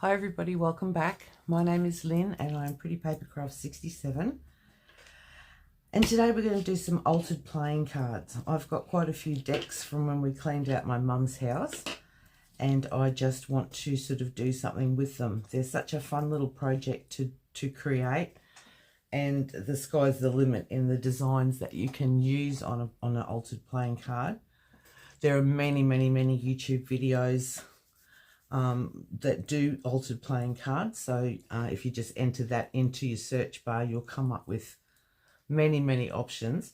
Hi everybody, welcome back. My name is Lynn and I'm Pretty Papercrafts 67. And today we're going to do some altered playing cards. I've got quite a few decks from when we cleaned out my mum's house and I just want to sort of do something with them. They're such a fun little project to create, and the sky's the limit in the designs that you can use on an altered playing card. There are many YouTube videos that do altered playing cards, so if you just enter that into your search bar, you'll come up with many options.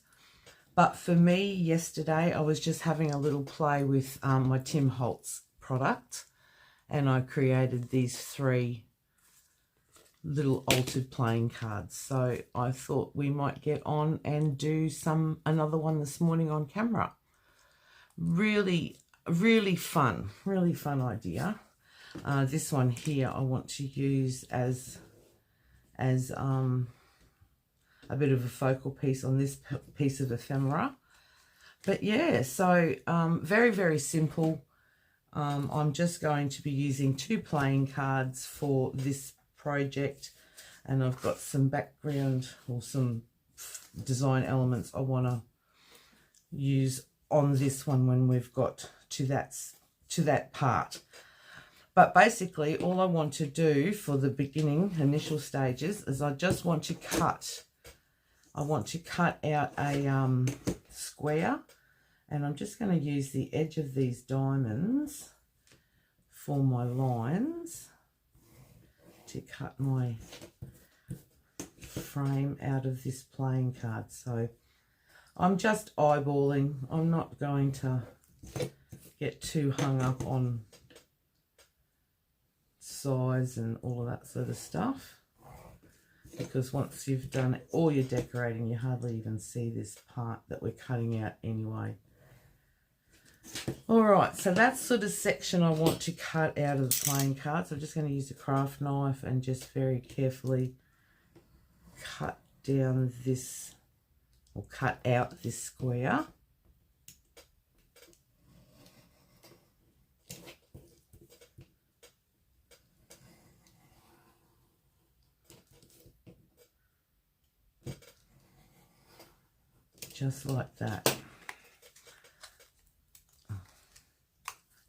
But for me, yesterday I was just having a little play with my Tim Holtz product, and I created these 3 little altered playing cards. So I thought we might get on and do another one this morning on camera. Really fun idea. This one here I want to use as a bit of a focal piece on this piece of ephemera. But yeah, so very simple. I'm just going to be using 2 playing cards for this project, and I've got some background or some design elements I want to use on this one when we've got to that part. But basically all I want to do for the initial stages is I just want to cut out a square, and I'm just going to use the edge of these diamonds for my lines to cut my frame out of this playing card. So I'm just eyeballing. I'm not going to get too hung up on size and all of that sort of stuff, because once you've done all your decorating, you hardly even see this part that we're cutting out anyway. All right, so that sort of section I want to cut out of the playing card. So I'm just going to use a craft knife and just very carefully cut down this, or cut out this square. Just like that.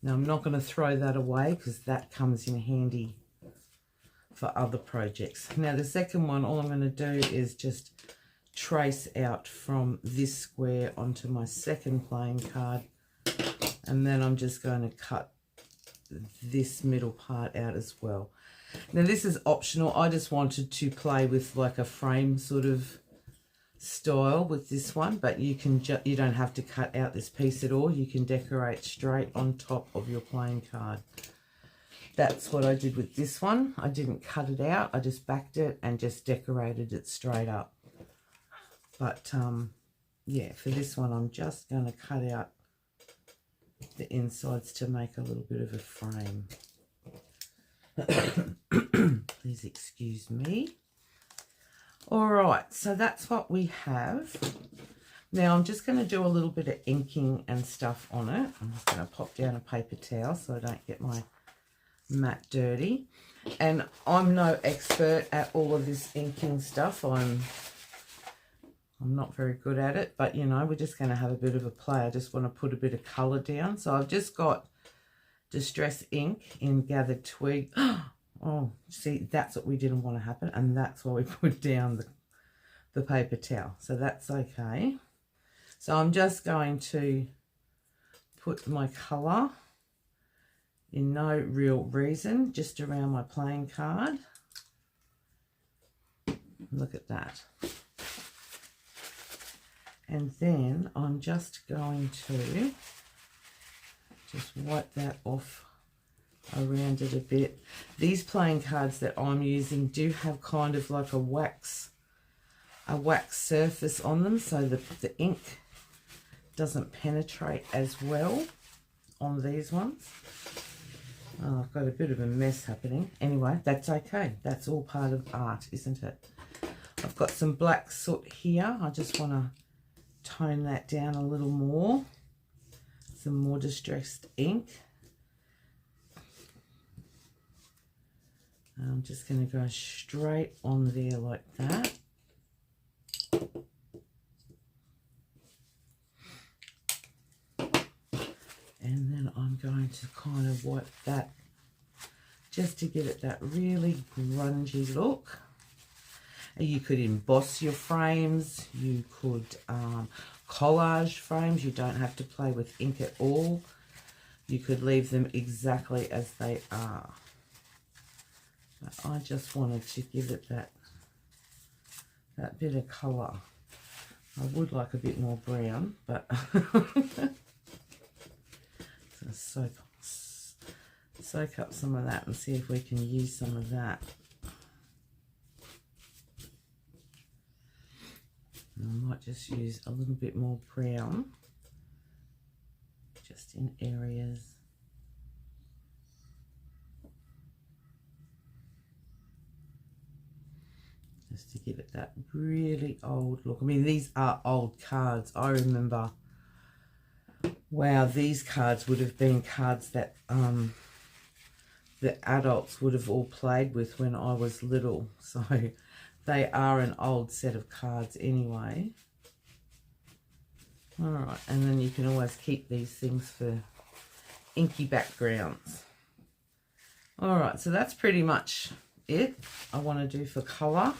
Now I'm not going to throw that away because that comes in handy for other projects. Now the second one, all I'm going to do is just trace out from this square onto my second playing card, and then I'm just going to cut this middle part out as well. Now this is optional. I just wanted to play with like a frame sort of style with this one, but you don't have to cut out this piece at all. You can decorate straight on top of your playing card. That's what I did with this one. I didn't cut it out, I just backed it and just decorated it straight up. But yeah, for this one I'm just going to cut out the insides to make a little bit of a frame. Please excuse me. All right, so that's what we have. Now I'm just going to do a little bit of inking and stuff on it. I'm just going to pop down a paper towel so I don't get my mat dirty. And I'm no expert at all of this inking stuff. I'm not very good at it, but you know, we're just going to have a bit of a play. I just want to put a bit of colour down. So I've just got Distress ink in Gathered Twig. Oh, see, that's what we didn't want to happen, and that's why we put down the paper towel. So that's okay. So I'm just going to put my colour in no real reason, just around my playing card. Look at that. And then I'm just going to just wipe that off around it a bit. These playing cards that I'm using do have kind of like a wax surface on them, so the ink doesn't penetrate as well on these ones. Oh, I've got a bit of a mess happening. Anyway, that's okay. That's all part of art, isn't it? I've got some black soot here. I just want to tone that down a little more. Some more distressed ink. I'm just going to go straight on there like that. And then I'm going to kind of wipe that just to give it that really grungy look. You could emboss your frames, you could collage frames. You don't have to play with ink at all. You could leave them exactly as they are. But I just wanted to give it that bit of colour. I would like a bit more brown, but so soak up some of that and see if we can use some of that. And I might just use a little bit more brown just in areas. Just to give it that really old look. I mean, these are old cards. I remember, wow, these cards would have been cards that the adults would have all played with when I was little. So they are an old set of cards anyway. All right, and then you can always keep these things for inky backgrounds. All right, so that's pretty much it I want to do for colour,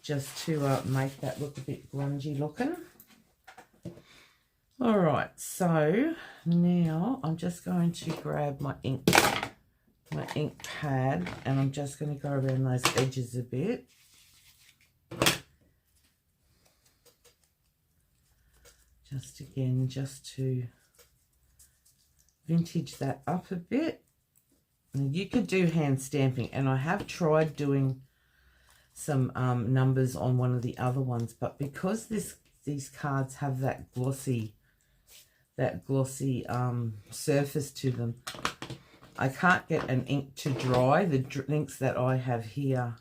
just to make that look a bit grungy looking. All right, so now I'm just going to grab my ink pad, and I'm just going to go around those edges a bit. Just to vintage that up a bit. Now you could do hand stamping, and I have tried doing some numbers on one of the other ones, but because these cards have that glossy surface to them, I can't get an ink to dry. The inks that I have here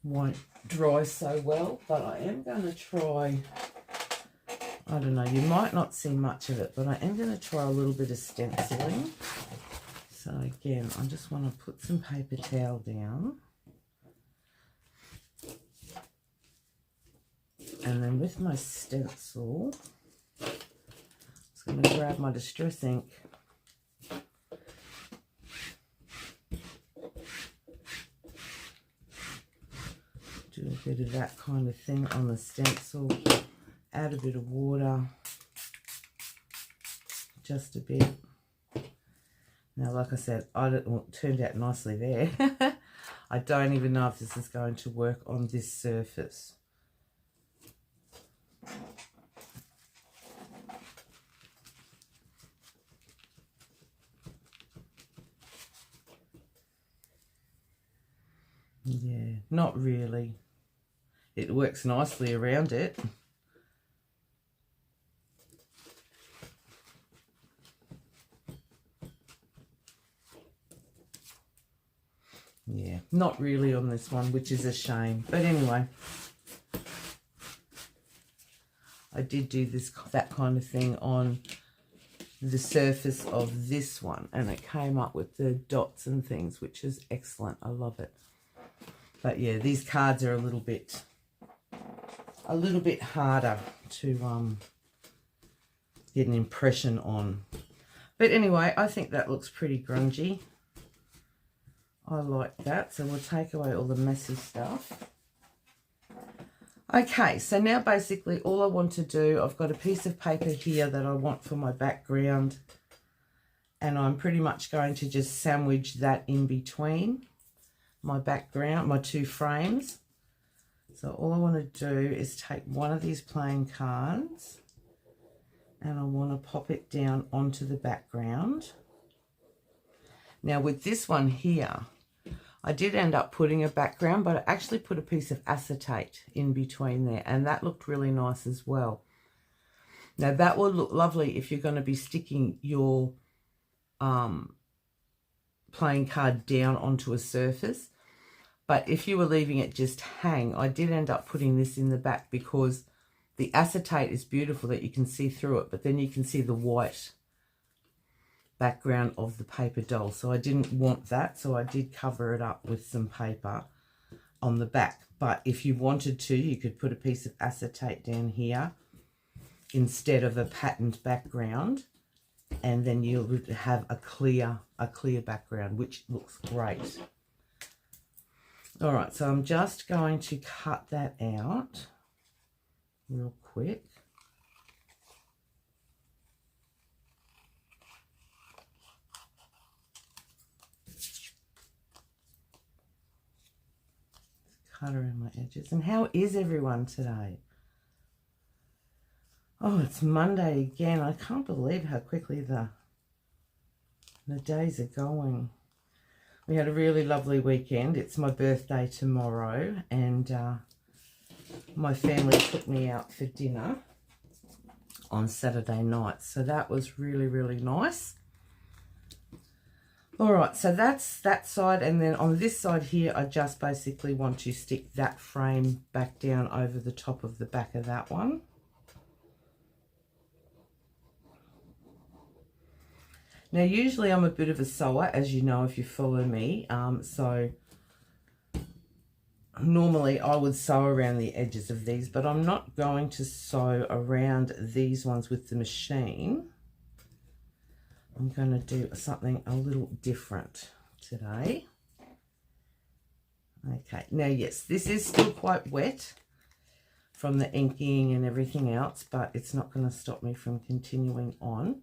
won't dry so well, but I am going to try, I don't know, you might not see much of it, but I am going to try a little bit of stenciling. So again, I just want to put some paper towel down. And then with my stencil, I'm just going to grab my distress ink. Do a bit of that kind of thing on the stencil. Add a bit of water, just a bit. Now, like I said, well, it turned out nicely there. I don't even know if this is going to work on this surface. Yeah, not really. It works nicely around it. Yeah, not really on this one, which is a shame. But anyway, I did do that kind of thing on the surface of this one, and it came up with the dots and things, which is excellent. I love it. But yeah, these cards are a little bit harder to get an impression on. But anyway, I think that looks pretty grungy. I like that, so we'll take away all the messy stuff. Okay, so now basically all I want to do, I've got a piece of paper here that I want for my background, and I'm pretty much going to just sandwich that in between my background, my two frames. So all I want to do is take one of these plain cards, and I want to pop it down onto the background. Now with this one here, I did end up putting a background, but I actually put a piece of acetate in between there, and that looked really nice as well. Now that will look lovely if you're going to be sticking your playing card down onto a surface. But if you were leaving it just hang, I did end up putting this in the back because the acetate is beautiful that you can see through it, but then you can see the white background of the paper doll. So I didn't want that, so I did cover it up with some paper on the back. But if you wanted to, you could put a piece of acetate down here instead of a patterned background, and then you would have a clear background, which looks great. All right, so I'm just going to cut that out real quick. Cut around my edges. And how is everyone today? Oh, it's Monday again. I can't believe how quickly the days are going. We had a really lovely weekend. It's my birthday tomorrow, and my family took me out for dinner on Saturday night. So that was really, really nice. All right, so that's that side, and then on this side here, I just basically want to stick that frame back down over the top of the back of that one. Now, usually I'm a bit of a sewer, as you know if you follow me, so normally I would sew around the edges of these, but I'm not going to sew around these ones with the machine. I'm going to do something a little different today. Okay, now yes, this is still quite wet from the inking and everything else, but it's not going to stop me from continuing on.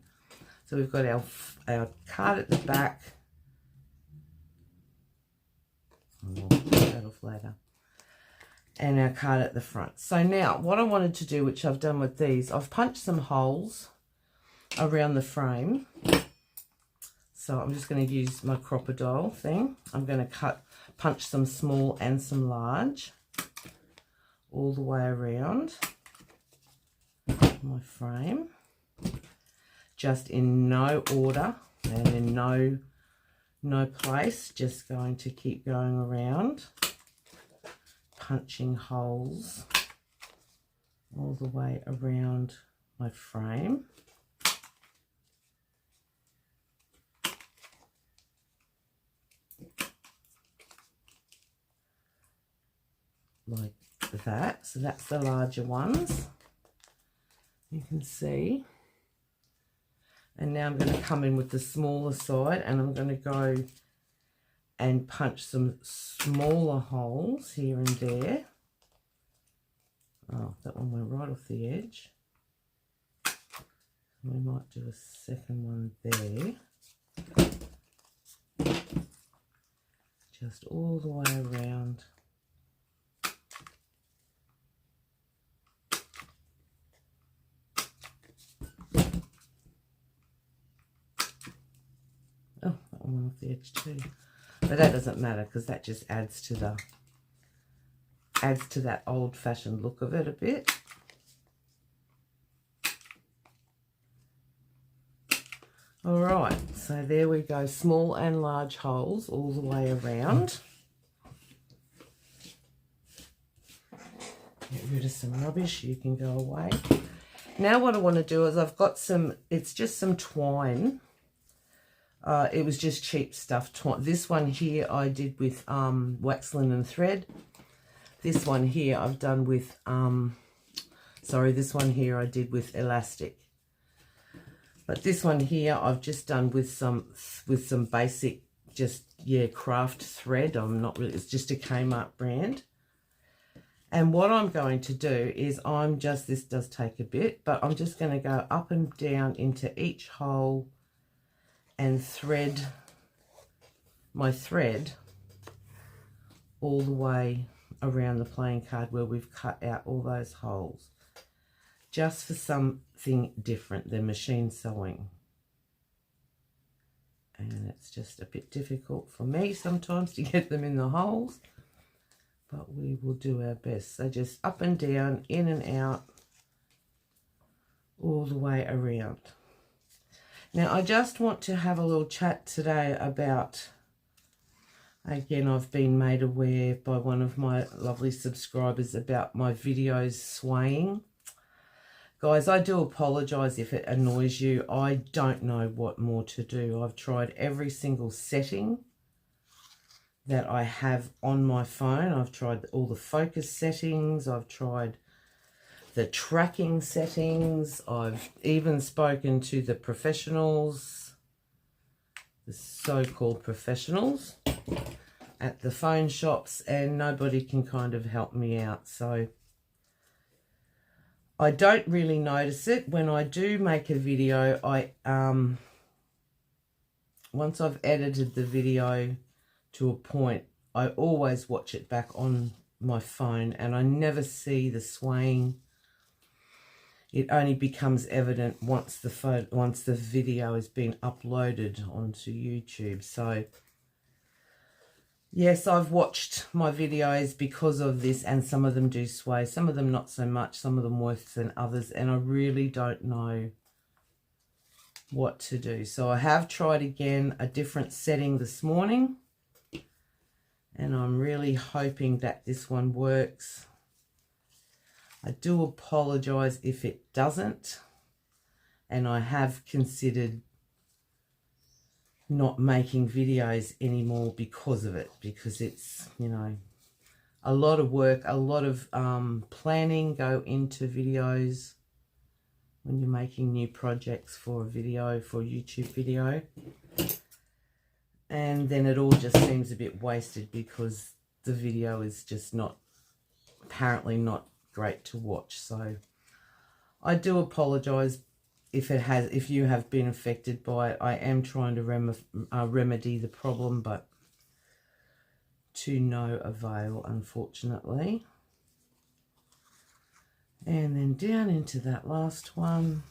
So we've got our card at the back. We'll put that off later. And our card at the front. So now what I wanted to do, which I've done with these, I've punched some holes around the frame. So I'm just going to use my crocodile thing. I'm going to punch some small and some large all the way around my frame, just in no order and in no place, just going to keep going around, punching holes all the way around my frame. Like that. So that's the larger ones, you can see. And now I'm going to come in with the smaller side, and I'm going to go and punch some smaller holes here and there. Oh, that one went right off the edge. We might do a second one there. Just all the way around. Oh, that one went off the edge too. But that doesn't matter, because that just adds to that old-fashioned look of it a bit. All right, so there we go, small and large holes all the way around. Get rid of some rubbish, you can go away. Now what I want to do is I've got some, it's just some twine. It was just cheap stuff. This one here I did with wax linen thread. This one here I've done with, this one here I did with elastic. But this one here I've just done with some basic, craft thread. It's just a Kmart brand. And what I'm going to do is this does take a bit, but I'm just going to go up and down into each hole and thread my thread all the way around the playing card where we've cut out all those holes, just for something different than machine sewing. And it's just a bit difficult for me sometimes to get them in the holes, but we will do our best. So just up and down, in and out, all the way around. Now, I just want to have a little chat today about, again, I've been made aware by one of my lovely subscribers about my videos swaying. Guys, I do apologise if it annoys you. I don't know what more to do. I've tried every single setting that I have on my phone. I've tried all the focus settings. I've tried the tracking settings. I've even spoken to the professionals, the so-called professionals at the phone shops, and nobody can kind of help me out. So I don't really notice it. When I do make a video, once I've edited the video to a point, I always watch it back on my phone, and I never see the swaying. It only becomes evident once the video has been uploaded onto YouTube. So yes, I've watched my videos because of this, and some of them do sway, some of them not so much, some of them worse than others, and I really don't know what to do. So I have tried again a different setting this morning, and I'm really hoping that this one works. I do apologise if it doesn't, and I have considered not making videos anymore because of it, because it's, you know, a lot of work, a lot of planning go into videos when you're making new projects for a video, for a YouTube video, and then it all just seems a bit wasted because the video is just not, apparently not great to watch. So I do apologise if you have been affected by it. I am trying to remedy the problem, but to no avail, unfortunately. And then down into that last one,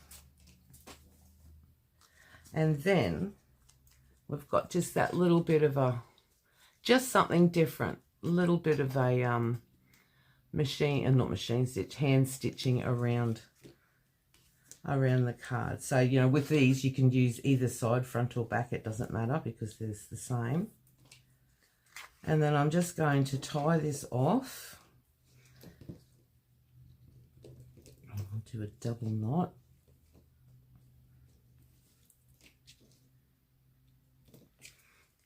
and then we've got just that little bit of a, just something different, a little bit of a hand stitching around the card. So, you know, with these you can use either side, front or back, it doesn't matter because they're the same. And then I'm just going to tie this off. I'll do a double knot.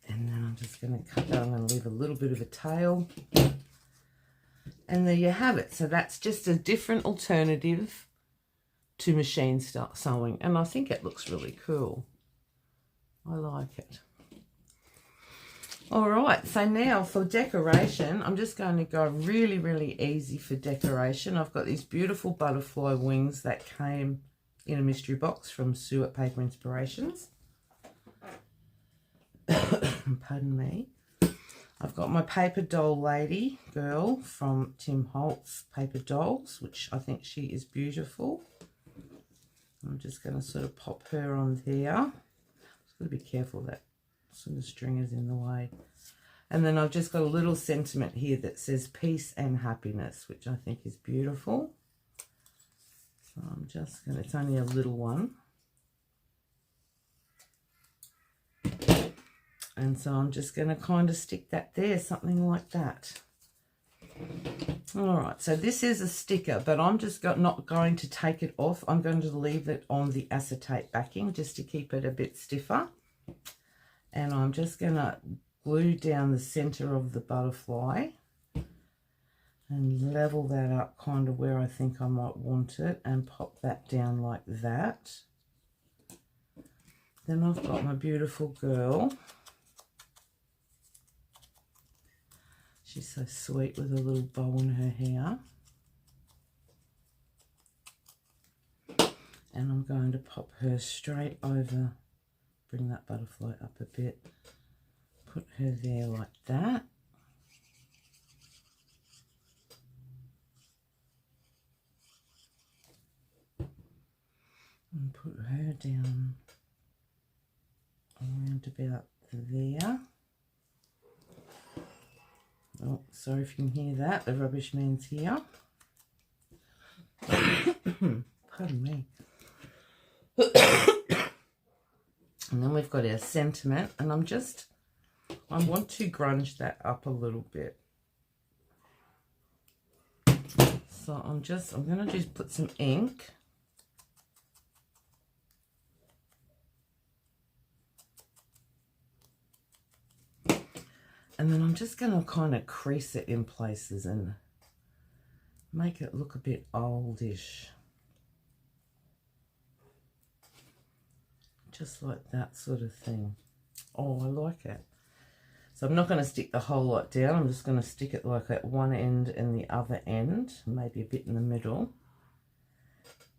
And then I'm just going to cut that. I'm going to leave a little bit of a tail. And there you have it. So that's just a different alternative to machine sewing, and I think it looks really cool. I like it. All right, so now for decoration, I'm just going to go really, really easy for decoration. I've got these beautiful butterfly wings that came in a mystery box from Sue at Paper Inspirations. Pardon me. I've got my paper doll lady girl from Tim Holtz Paper Dolls, which I think she is beautiful. I'm just going to sort of pop her on there. Just got to be careful that some of the string is in the way. And then I've just got a little sentiment here that says peace and happiness, which I think is beautiful. So I'm just going to, it's only a little one. And so I'm just going to kind of stick that there, something like that. All right, so this is a sticker, but I'm just not going to take it off. I'm going to leave it on the acetate backing just to keep it a bit stiffer. And I'm just going to glue down the center of the butterfly and level that up kind of where I think I might want it, and pop that down like that. Then I've got my beautiful girl. She's so sweet with a little bow in her hair. And I'm going to pop her straight over, bring that butterfly up a bit, put her there like that. And put her down around about there. Oh, sorry if you can hear that. The rubbish man's here. Pardon me. And then we've got our sentiment, and I want to grunge that up a little bit. So I'm going to just put some ink And then I'm just going to kind of crease it in places and make it look a bit oldish. Just like that sort of thing. Oh, I like it. So I'm not going to stick the whole lot down. I'm just going to stick it like at one end and the other end, maybe a bit in the middle.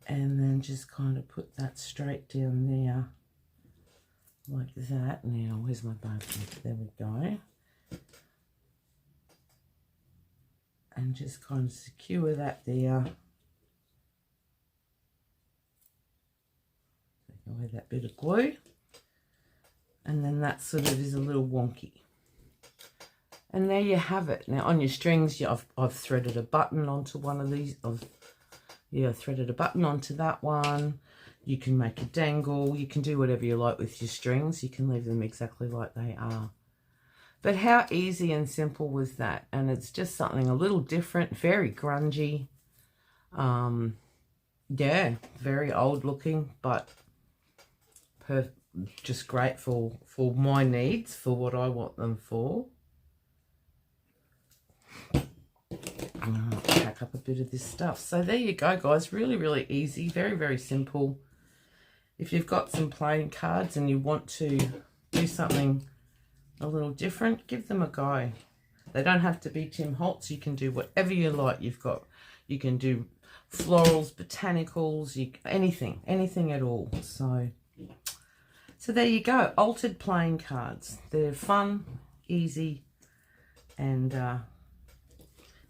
And then just kind of put that straight down there like that. Now, where's my bow? There we go. And just kind of secure that there. Take away that bit of glue. And then that sort of is a little wonky. And there you have it. Now on your strings, I've threaded a button onto one of these. I've threaded a button onto that one. You can make a dangle. You can do whatever you like with your strings. You can leave them exactly like they are. But how easy and simple was that? And it's just something a little different, very grungy. Yeah, very old looking, but just great for my needs, for what I want them for. I'm going to pack up a bit of this stuff. So there you go, guys. Really, really easy. Very, very simple. If you've got some playing cards and you want to do something a little different, give them a go. They don't have to be Tim Holtz. You can do whatever you like. You can do florals, botanicals, anything at all. So there you go. Altered playing cards. They're fun, easy, and they're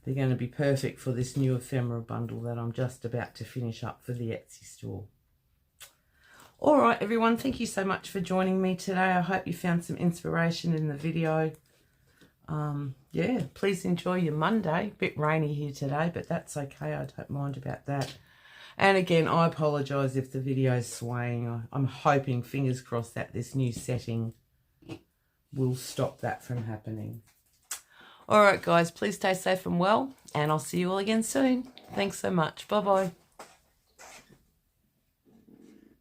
going to be perfect for this new ephemera bundle that I'm just about to finish up for the Etsy store. All right, everyone, thank you so much for joining me today. I hope you found some inspiration in the video. Yeah, please enjoy your Monday. A bit rainy here today, but that's okay. I don't mind about that. And again, I apologise if the video is swaying. I'm hoping, fingers crossed, that this new setting will stop that from happening. All right, guys, please stay safe and well, and I'll see you all again soon. Thanks so much. Bye-bye.